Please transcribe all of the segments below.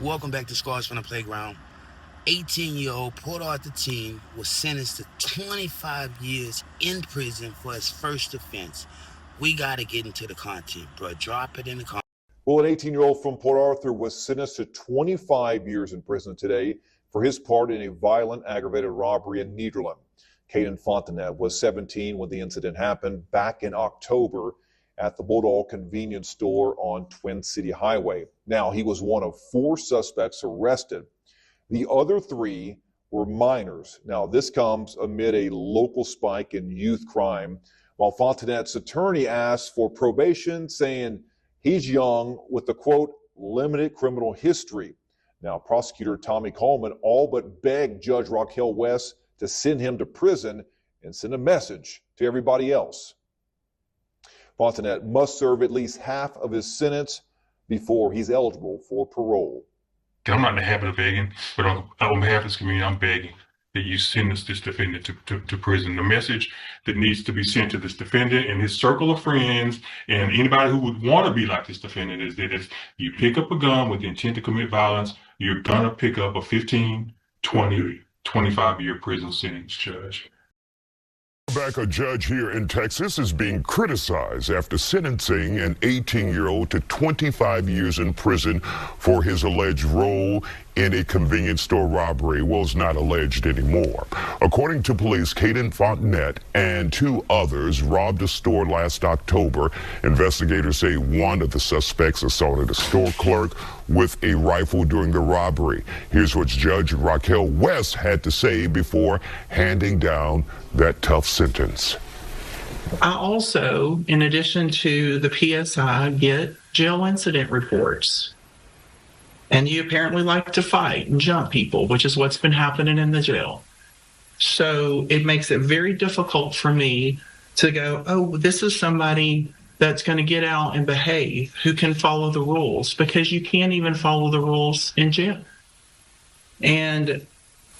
Welcome back to Scars from the Playground. 18-year-old Port Arthur teen was sentenced to 25 years in prison for his first offense. We got to get into the content, bro. Drop it in the comments. Well, an 18-year-old from Port Arthur was sentenced to 25 years in prison today for his part in a violent aggravated robbery in Nederland. Caden Fontenette was 17 when the incident happened back in October at the Bulldog convenience store on Twin City Highway. Now, he was one of 4 suspects arrested. The other 3 were minors. Now, this comes amid a local spike in youth crime, while Fontenette's attorney asked for probation, saying he's young with the, quote, limited criminal history. Now, prosecutor Tommy Coleman all but begged Judge Raquel West to send him to prison and send a message to everybody else. Fontenette must serve at least half of his sentence before he's eligible for parole. I'm not in the habit of begging, but on behalf of this community, I'm begging that you sentence this defendant to prison. The message that needs to be sent to this defendant and his circle of friends and anybody who would want to be like this defendant is that if you pick up a gun with the intent to commit violence, you're going to pick up a 15, 20, 25-year prison sentence, Judge. Back, a judge here in Texas is being criticized after sentencing an 18-year-old to 25 years in prison for his alleged role in a convenience store robbery. Well, it's not alleged anymore. According to police, Caden Fontenette and 2 others robbed a store last October. Investigators say one of the suspects assaulted a store clerk with a rifle during the robbery. Here's what Judge Raquel West had to say before handing down that tough sentence. I also, in addition to the PSI, get jail incident reports. And you apparently like to fight and jump people, which is what's been happening in the jail. So it makes it very difficult for me to go, oh, this is somebody that's going to get out and behave, who can follow the rules, because you can't even follow the rules in jail. And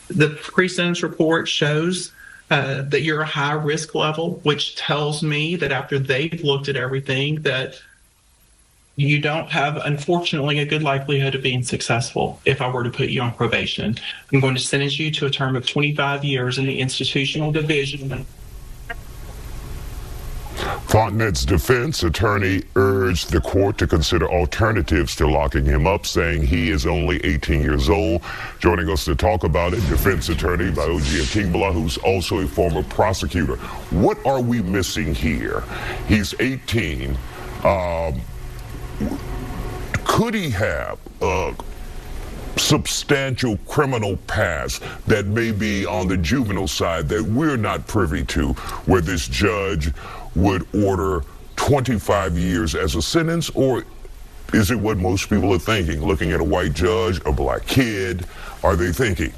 the pre-sentence report shows that you're a high risk level, which tells me that after they've looked at everything, that you don't have, unfortunately, a good likelihood of being successful if I were to put you on probation. I'm going to sentence you to a term of 25 years in the institutional division. Fontenette's defense attorney urged the court to consider alternatives to locking him up, saying he is only 18 years old. Joining us to talk about it, defense attorney Baoji Akingbala, who's also a former prosecutor. What are we missing here? He's 18. Could he have a substantial criminal past that may be on the juvenile side that we're not privy to, where this judge would order 25 years as a sentence? Or is it what most people are thinking? Looking at a white judge, a black kid, are they thinking?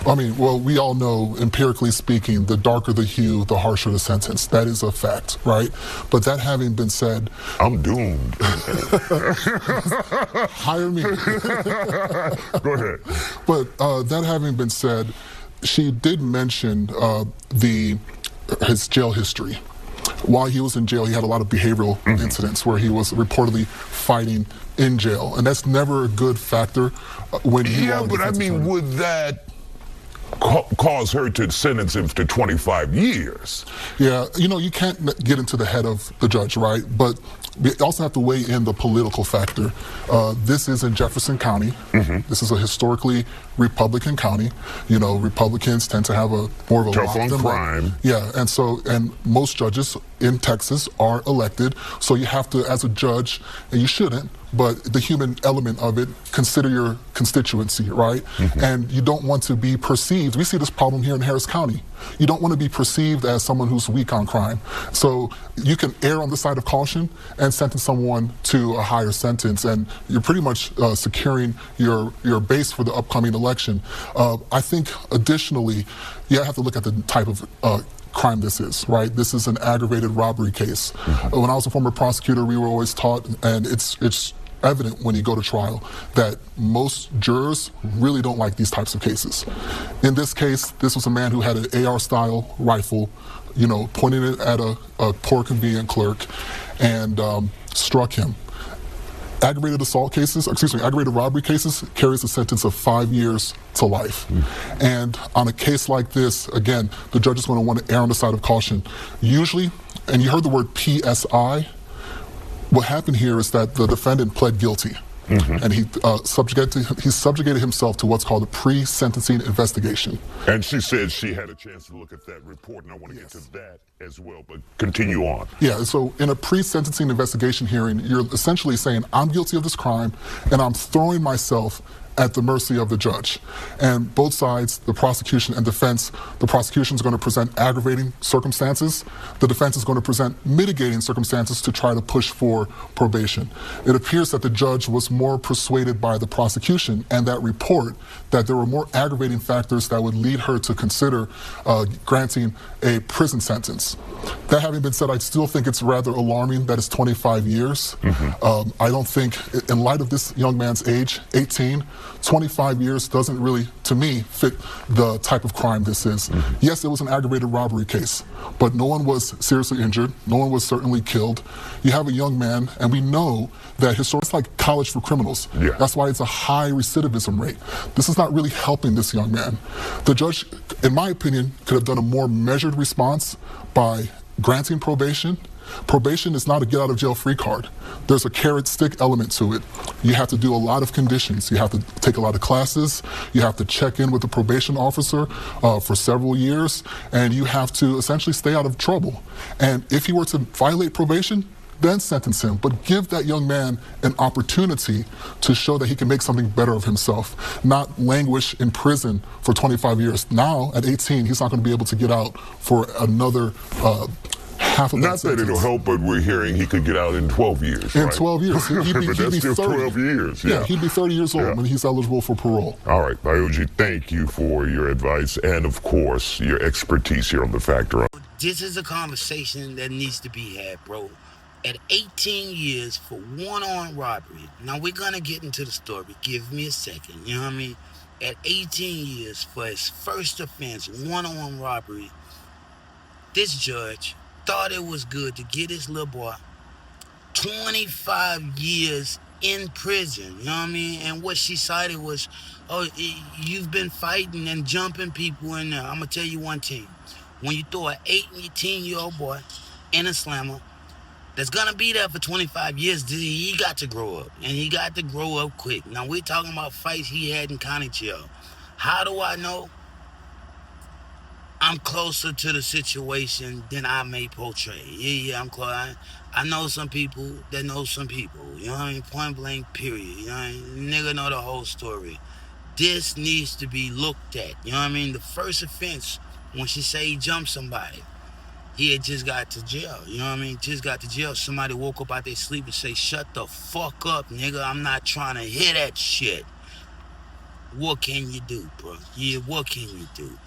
I mean, well, we all know, empirically speaking, the darker the hue, the harsher the sentence. That is a fact, right? But that having been said... I'm doomed. Hire me. Go ahead. But that having been said, she did mention his jail history. While he was in jail, he had a lot of behavioral incidents where he was reportedly fighting in jail. And that's never a good factor when you are... Yeah, but I mean, would that cause her to sentence him to 25 years? Yeah, you know, you can't get into the head of the judge, right? But we also have to weigh in the political factor. This is in Jefferson County. This is a historically Republican county. You know, Republicans tend to have a more of a tough on crime. Yeah, and most judges in Texas are elected, so you have to, as a judge, and you shouldn't, but the human element of it, consider your constituency, right? And you don't want to be perceived. We see this problem here in Harris County. You don't want to be perceived as someone who's weak on crime. So you can err on the side of caution and sentence someone to a higher sentence, and you're pretty much securing your base for the upcoming election. I think additionally, you have to look at the type of crime this is, right? This is an aggravated robbery case. When I was a former prosecutor, we were always taught, and it's evident when you go to trial, that most jurors really don't like these types of cases. In this case, this was a man who had an AR-style rifle, you know, pointing it at a poor convenient clerk and struck him. aggravated assault cases, aggravated robbery cases carries a sentence of 5 years to life. And on a case like this, again, the judge is going to want to err on the side of caution. Usually, and you heard the word PSI, what happened here is that the defendant pled guilty. And he subjugated himself to what's called a pre-sentencing investigation. And she said she had a chance to look at that report, and I want to get to that as well, but continue on. Yeah, so in a pre-sentencing investigation hearing, you're essentially saying, I'm guilty of this crime, and I'm throwing myself at the mercy of the judge. And both sides, the prosecution and defense, the prosecution is going to present aggravating circumstances. The defense is going to present mitigating circumstances to try to push for probation. It appears that the judge was more persuaded by the prosecution and that report that there were more aggravating factors that would lead her to consider granting a prison sentence. That having been said, I still think it's rather alarming that it's 25 years. I don't think, in light of this young man's age, 18, 25 years doesn't really, to me, fit the type of crime this is. Yes, it was an aggravated robbery case, but no one was seriously injured. No one was certainly killed. You have a young man, and we know that it's like college for criminals. Yeah. That's why it's a high recidivism rate. This is not really helping this young man. The judge, in my opinion, could have done a more measured response by granting probation. Probation is not a get out of jail free card. There's a carrot stick element to it. You have to do a lot of conditions. You have to take a lot of classes. You have to check in with the probation officer for several years, and you have to essentially stay out of trouble. And if he were to violate probation, then sentence him, but give that young man an opportunity to show that he can make something better of himself, not languish in prison for 25 years. Now, at 18, he's not going to be able to get out for another half of that sentence. Not that it'll help, but we're hearing he could get out in 12 years, In right? 12 years. But that's still 30. 12 years. Yeah, he'd be 30 years old when he's eligible for parole. All right, Bioji, thank you for your advice and, of course, your expertise here on The Factor. This is a conversation that needs to be had, bro. At 18 years for one-armed robbery. Now, we're going to get into the story. Give me a second, you know what I mean? At 18 years for his first offense, one-armed robbery, this judge thought it was good to get his little boy 25 years in prison, you know what I mean? And what she cited was, oh, you've been fighting and jumping people in there. I'm going to tell you one thing. When you throw an 18-year-old boy in a slammer that's going to be there for 25 years, he got to grow up. And he got to grow up quick. Now, we're talking about fights he had in county jail. How do I know? I'm closer to the situation than I may portray. Yeah, I'm close. I know some people that know some people. You know what I mean? Point blank, period. You know what I mean? Nigga know the whole story. This needs to be looked at. You know what I mean? The first offense, when she say he jumped somebody, he had just got to jail. You know what I mean? Just got to jail. Somebody woke up out their sleep and say, shut the fuck up, nigga. I'm not trying to hear that shit. What can you do, bro? Yeah, what can you do?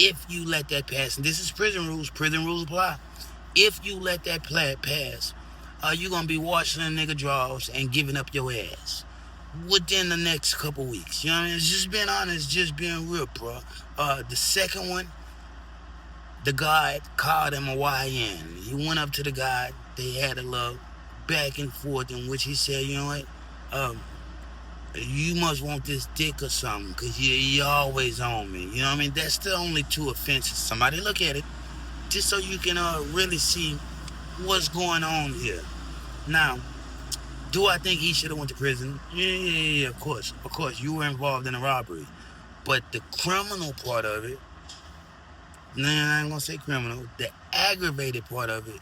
If you let that pass, and this is prison rules apply. If you let that pass, you're going to be washing a nigga drawers and giving up your ass within the next couple weeks. You know what I mean? It's just being honest, just being real, bro. The second one, the guy called him a YN. He went up to the guy. They had a little back and forth in which he said, you know what? You must want this dick or something, because you're always on me. You know what I mean? That's the only two offenses. Somebody look at it, just so you can really see what's going on here. Now, do I think he should have went to prison? Yeah, of course. Of course, you were involved in a robbery. But the criminal part of it, nah, I ain't gonna say criminal, the aggravated part of it,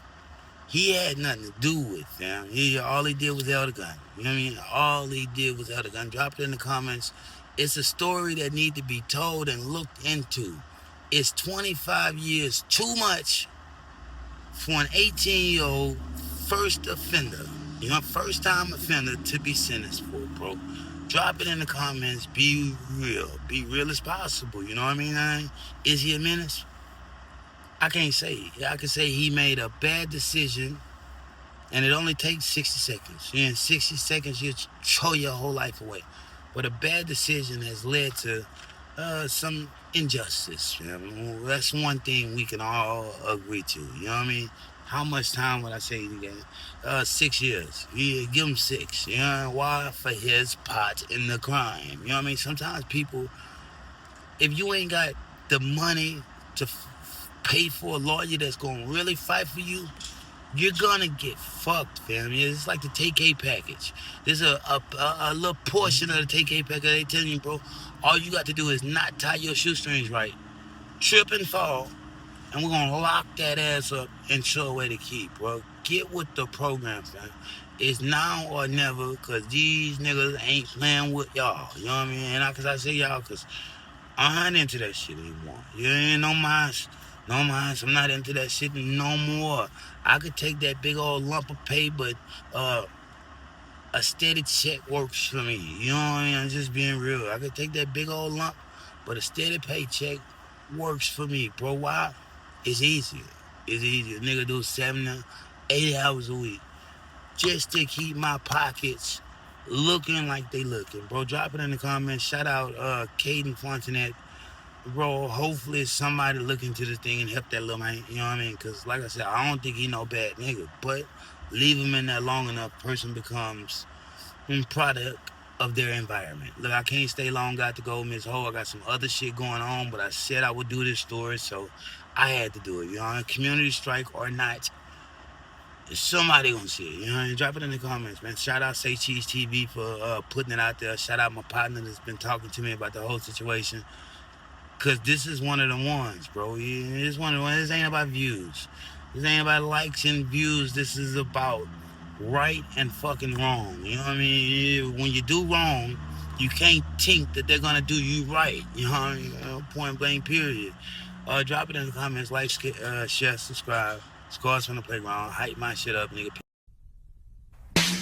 he had nothing to do with, fam. All he did was held a gun. You know what I mean? All he did was held a gun. Drop it in the comments. It's a story that needs to be told and looked into. It's 25 years too much for an 18-year-old first offender, you know, first-time offender to be sentenced for, bro. Drop it in the comments. Be real. Be real as possible. You know what I mean? Is he a menace? I can't say. I can say he made a bad decision, and it only takes 60 seconds. In 60 seconds, you throw your whole life away. But a bad decision has led to some injustice. You know? That's one thing we can all agree to. You know what I mean? How much time would I say he got? 6 years. Yeah, give him 6. You know why? For his part in the crime. You know what I mean? Sometimes people, if you ain't got the money to pay for a lawyer that's gonna really fight for you, you're gonna get fucked, fam. It's like the Tay-K package. There's a little portion of the Tay-K package. They tell you, bro, all you got to do is not tie your shoestrings right, trip and fall, and we're gonna lock that ass up and show a way to keep, bro. Get with the program, fam. It's now or never, cause these niggas ain't playing with y'all. You know what I mean? And cause I say y'all, cause I'm not into that shit anymore. You ain't no mas. No mas. I'm not into that shit no more. I could take that big old lump of pay, but a steady check works for me. You know what I mean? I'm just being real. I could take that big old lump, but a steady paycheck works for me, bro. Why? It's easier. It's easier. Nigga do 7 to 8 hours a week just to keep my pockets looking like they looking, bro. Drop it in the comments. Shout out Caden Fontenette. Bro, hopefully somebody look into this thing and help that little man, you know what I mean? Because like I said, I don't think he no bad nigga, but leave him in there long enough, person becomes a product of their environment. Look, I can't stay long, got to go, Miss Ho. I got some other shit going on, but I said I would do this story, so I had to do it, you know? Community strike or not, somebody gonna see it, you know? Drop it in the comments, man. Shout out Say Cheese TV for putting it out there. Shout out my partner that's been talking to me about the whole situation. Cause this is one of the ones, bro. It's one of the ones. This ain't about views. This ain't about likes and views. This is about right and fucking wrong. You know what I mean? When you do wrong, you can't think that they're gonna do you right. You know what I mean? Point blank, period. Drop it in the comments, like, share, subscribe. Scores from the playground. Hype my shit up, nigga.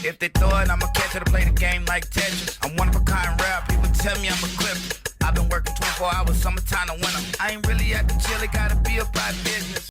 If they throw it, I'ma catch it to play the game like Tetris. I'm one of a kind rap, people tell me I'm a clip. I've been working 24 hours, summertime to winter. I ain't really at the chill, it gotta be about business.